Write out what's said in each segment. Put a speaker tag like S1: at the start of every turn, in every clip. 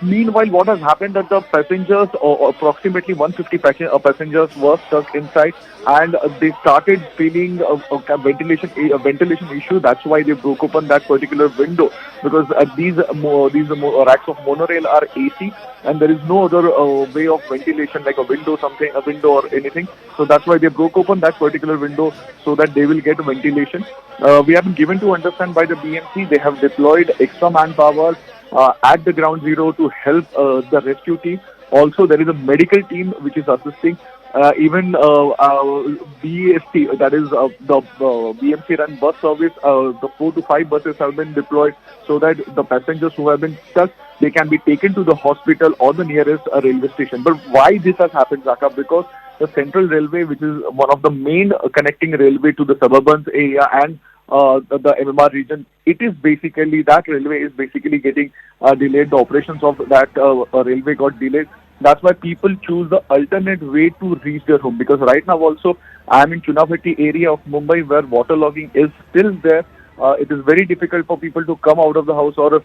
S1: Meanwhile, what has happened that the passengers, or approximately 150 passengers were stuck inside, and they started feeling a ventilation issue. That's why they broke open that particular window, because these racks of monorail are AC, and there is no other way of ventilation like a window or anything. So that's why they broke open that particular window so that they will get ventilation. We have been given to understand by the BMC they have deployed extra manpower at the ground zero to help the rescue team. Also, there is a medical team which is assisting. Even BST, that is the BMC run bus service, the 4 to 5 buses have been deployed so that the passengers who have been stuck, they can be taken to the hospital or the nearest railway station. But why this has happened, Zaka? Because the Central Railway, which is one of the main connecting railway to the suburban area and the MMR region, that railway is basically getting delayed. The operations of that railway got delayed. That's why people choose the alternate way to reach their home. Because right now also, I am in Chunapati area of Mumbai where waterlogging is still there. It is very difficult for people to come out of the house or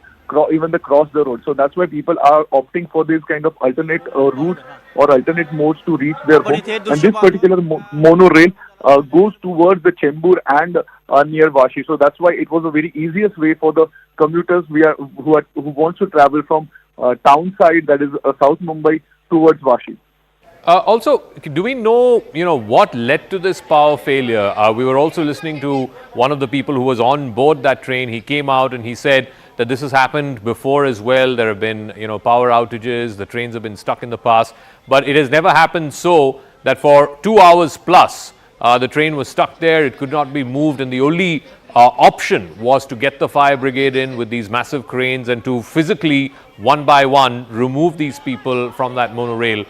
S1: even cross the road. So that's why people are opting for this kind of alternate routes or alternate modes to reach their home. And this particular monorail goes towards the Chembur and near Vashi. So that's why it was a very easiest way for the commuters who wants to travel from town side, that is South Mumbai, towards Vashi.
S2: Also, do we know, what led to this power failure? We were also listening to one of the people who was on board that train. He came out and he said that this has happened before as well. There have been, power outages. The trains have been stuck in the past. But it has never happened so that for 2 hours plus, the train was stuck there. It could not be moved. And the only option was to get the fire brigade in with these massive cranes and to physically, one by one, remove these people from that monorail.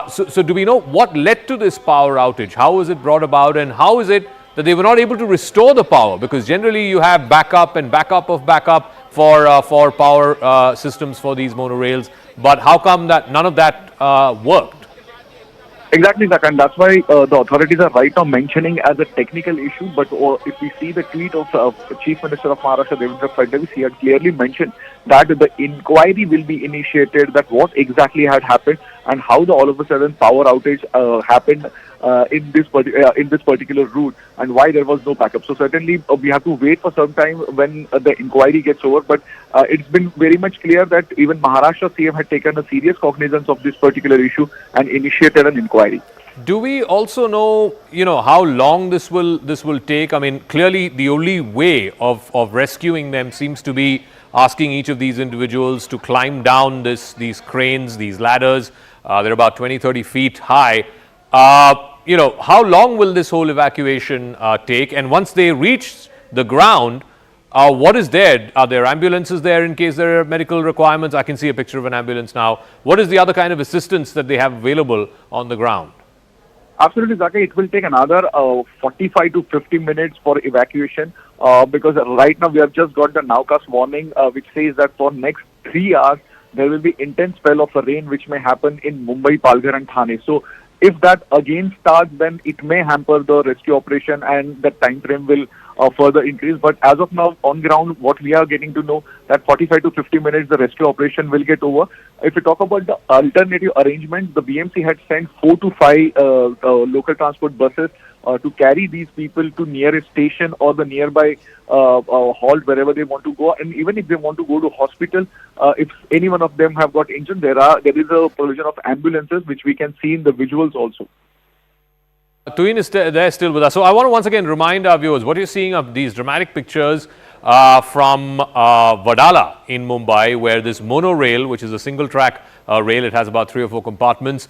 S2: So do we know what led to this power outage? How was it brought about, and how is it that they were not able to restore the power? Because generally you have backup and backup of backup for power systems for these monorails. But how come that none of that worked?
S1: Exactly, Zaka, and that's why the authorities are right now mentioning as a technical issue. But if we see the tweet of Chief Minister of Maharashtra, Devendra Fadnavis, he had clearly mentioned that the inquiry will be initiated, that what exactly had happened and how the all of a sudden power outage happened in this particular route and why there was no backup. So certainly we have to wait for some time when the inquiry gets over. But it's been very much clear that even Maharashtra CM had taken a serious cognizance of this particular issue and initiated an inquiry.
S2: Do we also know, how long this will take? I mean, clearly the only way of rescuing them seems to be asking each of these individuals to climb down these cranes, these ladders. They're about 20-30 feet high. How long will this whole evacuation take? And once they reach the ground, what is there? Are there ambulances there in case there are medical requirements? I can see a picture of an ambulance now. What is the other kind of assistance that they have available on the ground?
S1: Absolutely, Zaka. It will take another 45 to 50 minutes for evacuation because right now we have just got the nowcast warning which says that for next 3 hours there will be intense spell of rain which may happen in Mumbai, Palghar and Thane. So if that again starts, then it may hamper the rescue operation and the time frame will further increase. But as of now, on ground, what we are getting to know that 45 to 50 minutes the rescue operation will get over. If we talk about the alternative arrangement, the BMC had sent 4 to 5 local transport buses to carry these people to nearest station or the nearby halt wherever they want to go. And even if they want to go to hospital, if any one of them have got injured, there is a provision of ambulances which we can see in the visuals also.
S2: Tuin is there still with us. So I want to once again remind our viewers what you're seeing of these dramatic pictures from Vadala in Mumbai, where this monorail, which is a single track rail, it has about 3 or 4 compartments,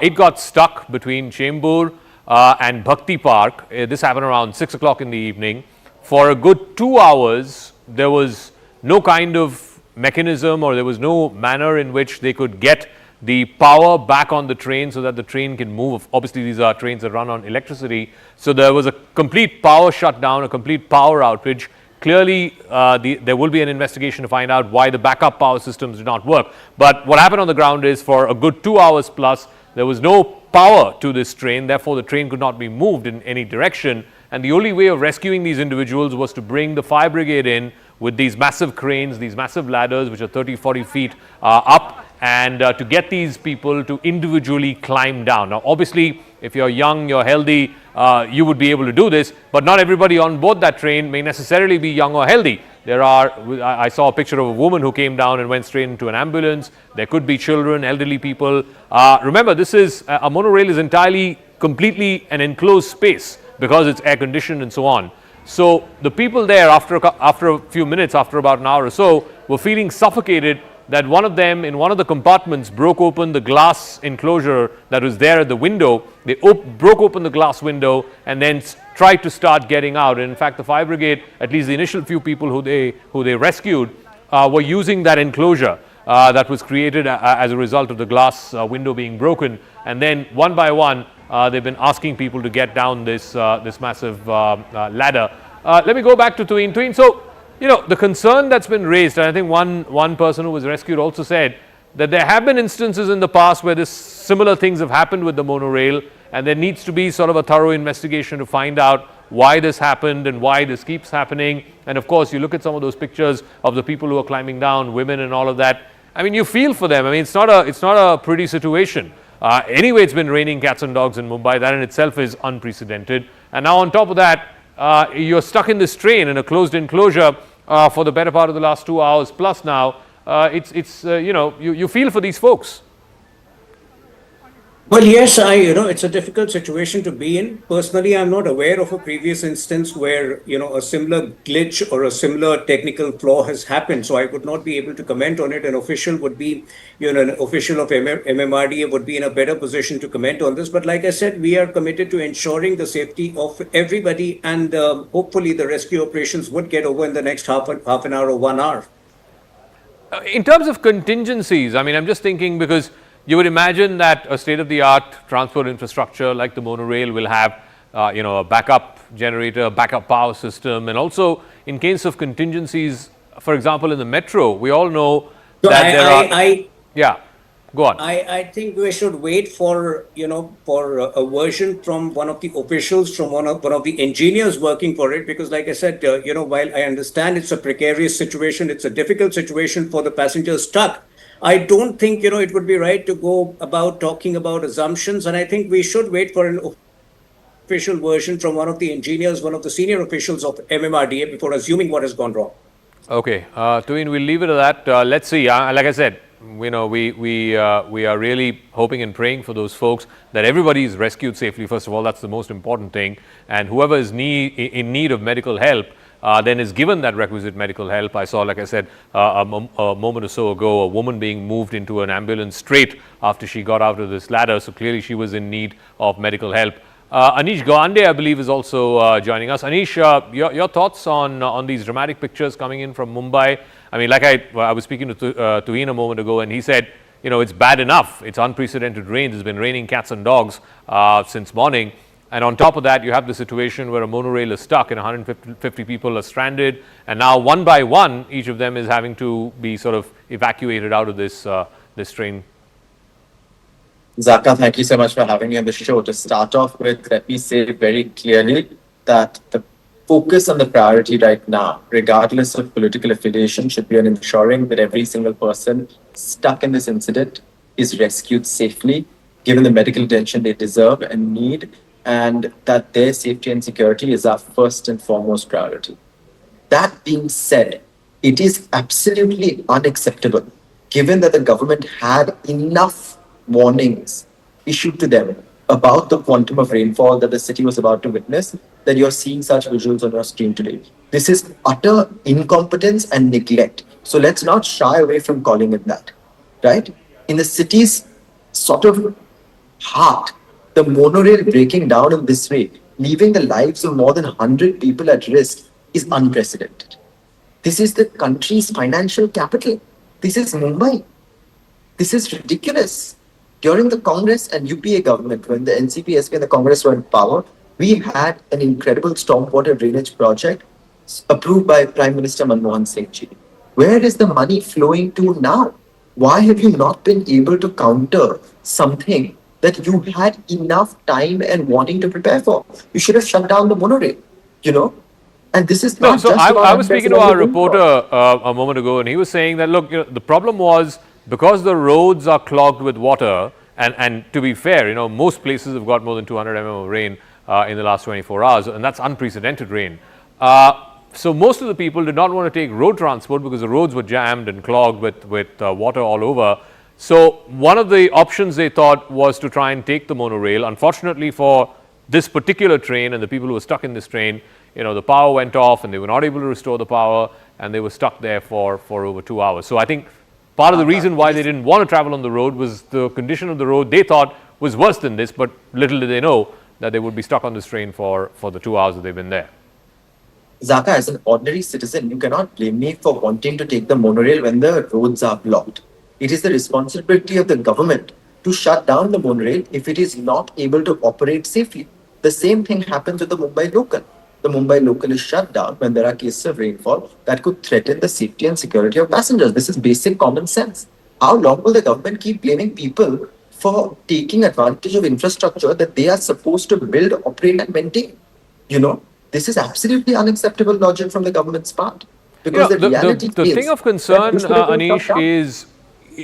S2: it got stuck between Chembur and Bhakti Park. This happened around 6 o'clock in the evening. For a good 2 hours, there was no kind of mechanism or there was no manner in which they could get the power back on the train so that the train can move. Obviously, these are trains that run on electricity. So there was a complete power shutdown, a complete power outage. Clearly, there will be an investigation to find out why the backup power systems did not work. But what happened on the ground is for a good 2 hours plus, there was no power to this train. Therefore, the train could not be moved in any direction. And the only way of rescuing these individuals was to bring the fire brigade in with these massive cranes, these massive ladders, which are 30, 40 feet up, and to get these people to individually climb down. Now, obviously, if you're young, you're healthy, you would be able to do this, but not everybody on board that train may necessarily be young or healthy. I saw a picture of a woman who came down and went straight into an ambulance. There could be children, elderly people. Remember, this is a monorail is entirely, completely an enclosed space because it's air conditioned and so on. So the people there, after a few minutes, after about an hour or so, were feeling suffocated. That one of them in one of the compartments broke open the glass enclosure that was there at the window. They broke open the glass window and then tried to start getting out. And in fact, the fire brigade, at least the initial few people who they rescued, were using that enclosure that was created as a result of the glass window being broken. And then one by one, they've been asking people to get down this massive ladder. Let me go back to Tuin. Tuin, so the concern that's been raised, and I think one person who was rescued also said that there have been instances in the past where similar things have happened with the monorail, and there needs to be sort of a thorough investigation to find out why this happened and why this keeps happening. And of course, you look at some of those pictures of the people who are climbing down, women and all of that. I mean, you feel for them. I mean, it's not a pretty situation. Anyway, it's been raining cats and dogs in Mumbai. That in itself is unprecedented. And now on top of that, you're stuck in this train in a closed enclosure for the better part of the last 2 hours plus now. You feel for these folks.
S3: Well, yes, it's a difficult situation to be in. Personally, I'm not aware of a previous instance where, a similar glitch or a similar technical flaw has happened. So I would not be able to comment on it. An official would be, an official of MMRDA would be in a better position to comment on this. But like I said, we are committed to ensuring the safety of everybody. And hopefully the rescue operations would get over in the next half an hour or 1 hour.
S2: In terms of contingencies, I mean, I'm just thinking because you would imagine that a state-of-the-art transport infrastructure like the monorail will have, a backup generator, backup power system, and also in case of contingencies, for example, in the metro, we all know that Yeah, go on.
S3: I think we should wait for a version from one of the officials, from one of the engineers working for it, because like I said, while I understand it's a precarious situation, it's a difficult situation for the passengers stuck. I don't think, it would be right to go about talking about assumptions. And I think we should wait for an official version from one of the engineers, one of the senior officials of MMRDA before assuming what has gone wrong.
S2: Okay. Tuin, we'll leave it at that. Let's see. Like I said, we are really hoping and praying for those folks that everybody is rescued safely. First of all, that's the most important thing. And whoever is in need of medical help, then is given that requisite medical help. I saw, like I said, a moment or so ago, a woman being moved into an ambulance straight after she got out of this ladder. So clearly she was in need of medical help. Anish Gawande, I believe, is also joining us. Anish, your thoughts on these dramatic pictures coming in from Mumbai? I mean, like I was speaking to Tuin a moment ago, and he said, it's bad enough. It's unprecedented rain. It's been raining cats and dogs since morning. And on top of that, you have the situation where a monorail is stuck and 150 people are stranded. And now one by one, each of them is having to be sort of evacuated out of this train.
S4: Zaka, thank you so much for having me on the show. To start off with, let me say very clearly that the focus and the priority right now, regardless of political affiliation, should be on ensuring that every single person stuck in this incident is rescued safely, given the medical attention they deserve and need, and that their safety and security is our first and foremost priority. That being said, it is absolutely unacceptable, given that the government had enough warnings issued to them about the quantum of rainfall that the city was about to witness, that you're seeing such visuals on your screen today. This is utter incompetence and neglect. So let's not shy away from calling it that, right? In the city's sort of heart, the monorail breaking down in this way, leaving the lives of more than 100 people at risk, is unprecedented. This is the country's financial capital. This is Mumbai. This is ridiculous. During the Congress and UPA government, when the NCP, SP and the Congress were in power, we had an incredible stormwater drainage project approved by Prime Minister Manmohan Singh Ji. Where is the money flowing to now? Why have you not been able to counter something that you had enough time and wanting to prepare for? You should have shut down the monorail, And this is not
S2: I was speaking to our reporter a moment ago, and he was saying that, look, the problem was because the roads are clogged with water, and to be fair, most places have got more than 200 mm of rain in the last 24 hours, and that's unprecedented rain. So most of the people did not want to take road transport because the roads were jammed and clogged with water all over. So one of the options they thought was to try and take the monorail. Unfortunately for this particular train and the people who were stuck in this train, the power went off and they were not able to restore the power, and they were stuck there for over 2 hours. So I think part of the reason why they didn't want to travel on the road was the condition of the road they thought was worse than this, but little did they know that they would be stuck on this train for the 2 hours that they've been there.
S4: Zaka, as an ordinary citizen, you cannot blame me for wanting to take the monorail when the roads are blocked. It is the responsibility of the government to shut down the monorail if it is not able to operate safely. The same thing happens with the Mumbai local. The Mumbai local is shut down when there are cases of rainfall that could threaten the safety and security of passengers. This is basic common sense. How long will the government keep blaming people for taking advantage of infrastructure that they are supposed to build, operate, and maintain? This is absolutely unacceptable logic from the government's part. Because
S2: the thing of concern, Anish, is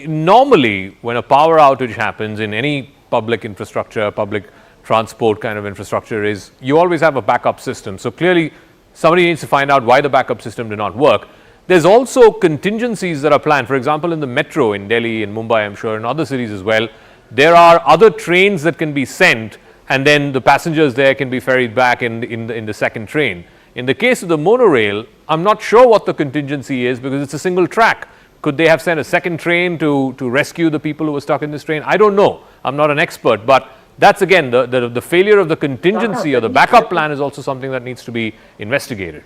S2: normally when a power outage happens in any public infrastructure, public transport kind of infrastructure, is you always have a backup system. So clearly somebody needs to find out why the backup system did not work. There's also contingencies that are planned. For example, in the metro in Delhi, in Mumbai, I'm sure in other cities as well, there are other trains that can be sent, and then the passengers there can be ferried back in the second train. In the case of the monorail, I'm not sure what the contingency is because it's a single track. Could they have sent a second train to rescue the people who were stuck in this train? I don't know. I'm not an expert, but that's again the failure of the contingency or the backup plan is also something that needs to be investigated.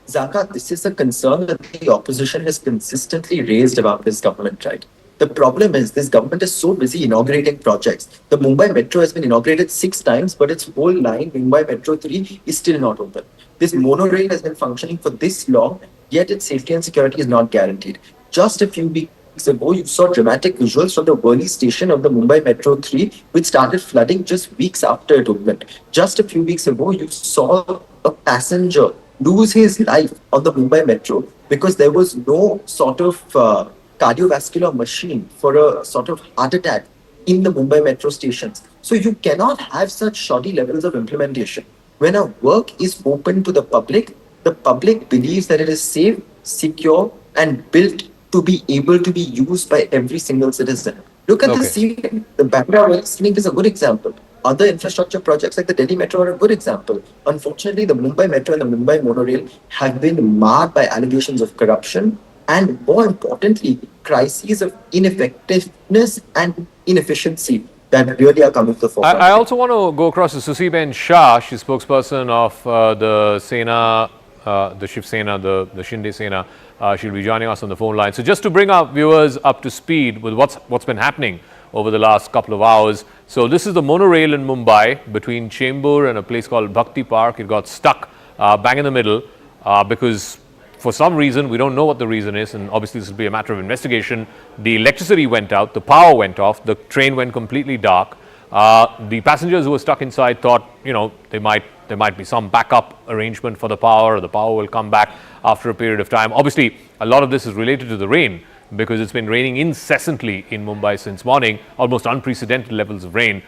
S4: Zaka, this is a concern that the opposition has consistently raised about this government, right? The problem is this government is so busy inaugurating projects. The Mumbai Metro has been inaugurated 6 times, but its whole line, Mumbai Metro 3, is still not open. This monorail has been functioning for this long, yet its safety and security is not guaranteed. Just a few weeks ago, you saw dramatic visuals from the Worli station of the Mumbai Metro 3, which started flooding just weeks after it opened. Just a few weeks ago, you saw a passenger lose his life on the Mumbai Metro because there was no sort of cardiovascular machine for a sort of heart attack in the Mumbai Metro stations. So you cannot have such shoddy levels of implementation. When a work is open to the public believes that it is safe, secure, and built to be able to be used by every single citizen. Look at the ceiling. The Bandra ceiling is a good example. Other infrastructure projects like the Delhi Metro are a good example. Unfortunately, the Mumbai Metro and the Mumbai Monorail have been marred by allegations of corruption and, more importantly, crises of ineffectiveness and inefficiency that really are coming to the forefront.
S2: I also want to go across to Susiben Shah. She's spokesperson of the Sena, the Shiv Sena, the Shinde Sena. She'll be joining us on the phone line. So just to bring our viewers up to speed with what's been happening over the last couple of hours. So this is the monorail in Mumbai between Chembur and a place called Bhakti Park. It got stuck bang in the middle because for some reason, we don't know what the reason is, and obviously this will be a matter of investigation. The electricity went out, the power went off, the train went completely dark. The passengers who were stuck inside thought, there might be some backup arrangement for the power, or the power will come back after a period of time. Obviously, a lot of this is related to the rain because it's been raining incessantly in Mumbai since morning, almost unprecedented levels of rain.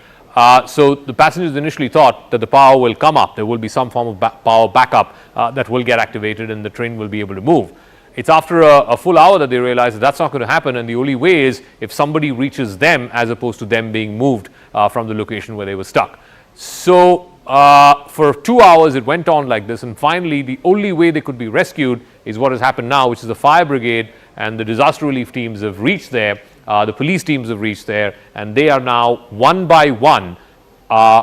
S2: So the passengers initially thought that the power will come up, there will be some form of power backup that will get activated and the train will be able to move. It's after a full hour that they realize that that's not going to happen, and the only way is if somebody reaches them as opposed to them being moved from the location where they were stuck. So for 2 hours it went on like this, and finally the only way they could be rescued is what has happened now, which is the fire brigade and the disaster relief teams have reached there. The police teams have reached there, and they are now one by one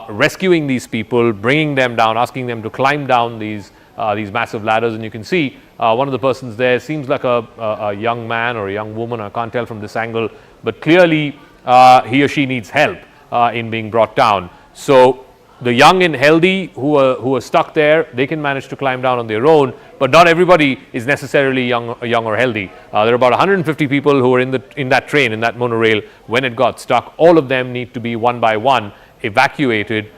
S2: rescuing these people, bringing them down, asking them to climb down these massive ladders. And you can see one of the persons there seems like a young man or a young woman. I can't tell from this angle, but clearly he or she needs help in being brought down. So the young and healthy who are stuck there, they can manage to climb down on their own, but not everybody is necessarily young or healthy. There are about 150 people who are in that train, in that monorail, when it got stuck. All of them need to be one by one evacuated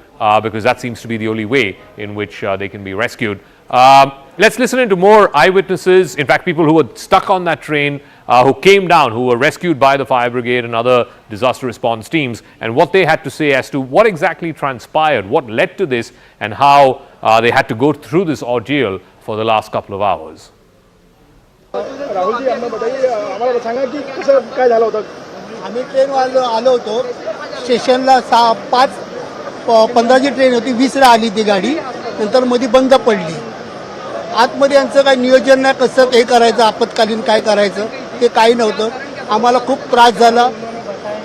S2: because that seems to be the only way in which they can be rescued. Let's listen into more eyewitnesses, in fact people who were stuck on that train who came down, who were rescued by the fire brigade and other disaster response teams, and what they had to say as to what exactly transpired, what led to this, and how they had to go through this ordeal for the last couple of hours.
S5: Rahulji आम्हाला बताइए, आम्हाला सांगा की कसं काय झालं होतं.
S6: आम्ही train आलो होतो स्टेशनला 5:15ची ट्रेन होती, 20ला आली ती गाडी. नंतर मध्ये बंद पडली. आतमध्ये यांचं काही नियोजन नाही, कसं हे करायचं, आपत्कालीन काय करायचं ते काही नव्हतं. आम्हाला खूप त्रास झाला.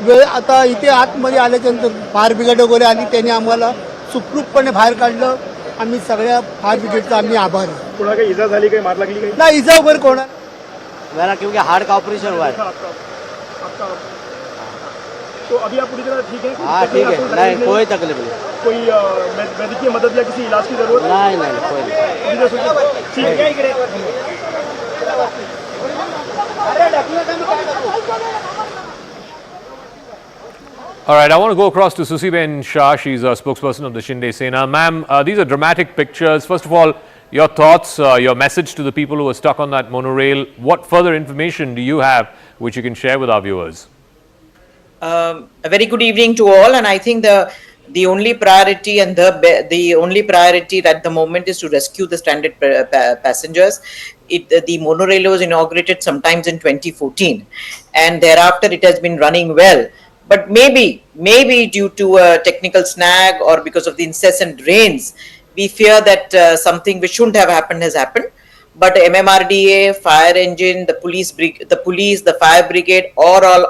S6: वेळ आता इथे आतमध्ये आल्याच्यानंतर फायर ब्रिगेड वगैरे आली, त्यांनी आम्हाला सुखरूपपणे बाहेर काढलं. आम्ही सगळ्या फायर ब्रिगेडचा आम्ही आभारी.
S5: कोणा काही इजा झाली, काही मार लागली काही
S6: नाही इजा वगैरे कोणा
S7: मेरा क्योंकि हार्ट का ऑपरेशन हुआ है.
S5: आपका तो अभी आप पूरी तरह ठीक है.
S7: हाँ ठीक है, नहीं कोई तकलीफ नहीं.
S5: कोई वैद्यकीय मदद या किसी इलाज की जरूरत
S7: नहीं नहीं कोई नहीं.
S5: ठीक है.
S2: All right, I want to go across to Susiben Shah. She's a spokesperson of the Shinde Sena. Ma'am, these are dramatic pictures. First of all, your thoughts, your message to the people who are stuck on that monorail. What further information do you have which you can share with our viewers?
S8: A very good evening to all, and I think the only priority and the only priority at the moment is to rescue the stranded passengers. The monorail was inaugurated sometimes in 2014, and thereafter it has been running well. But maybe due to a technical snag or because of the incessant rains, we fear that something which shouldn't have happened has happened. But MMRDA, fire engine, the police, the fire brigade, are all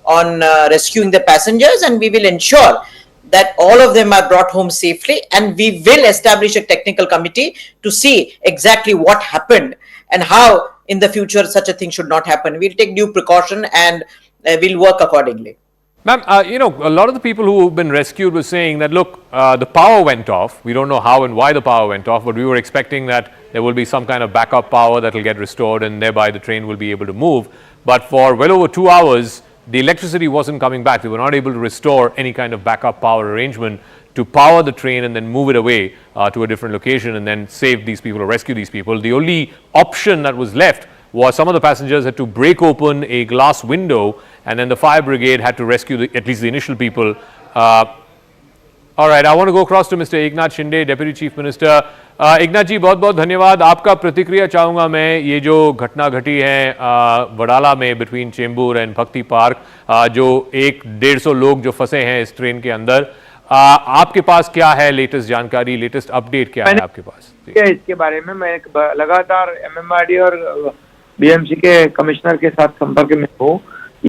S8: on rescuing the passengers, and we will ensure that all of them are brought home safely. And we will establish a technical committee to see exactly what happened and how in the future such a thing should not happen. We'll take due precaution and we'll work accordingly.
S2: Ma'am, you know, a lot of the people who have been rescued were saying that, look, the power went off. We don't know how and why the power went off, but we were expecting that there will be some kind of backup power that will get restored and thereby the train will be able to move. But for well over 2 hours, the electricity wasn't coming back. They were not able to restore any kind of backup power arrangement to power the train and then move it away to a different location and then save these people or rescue these people. The only option that was left was some of the passengers had to break open a glass window, and then the fire brigade had to rescue at least the initial people. All right, I want to go across to Mr. Eknath Shinde, Deputy Chief Minister. Eknath जी, बहुत बहुत धन्यवाद. आपका प्रतिक्रिया चाहूँगा मैं, ये जो घटना घटी है वडाला में बिटवीन चेंबूर एंड भक्ति पार्क, जो 150 लोग जो फंसे हैं इस ट्रेन के अंदर, आपके पास क्या है लेटेस्ट जानकारी, लेटेस्ट अपडेट क्या है आपके पास?
S9: इसके बारे में मैं लगातार MMRDA और BMC के कमिश्नर के साथ संपर्क में हूँ.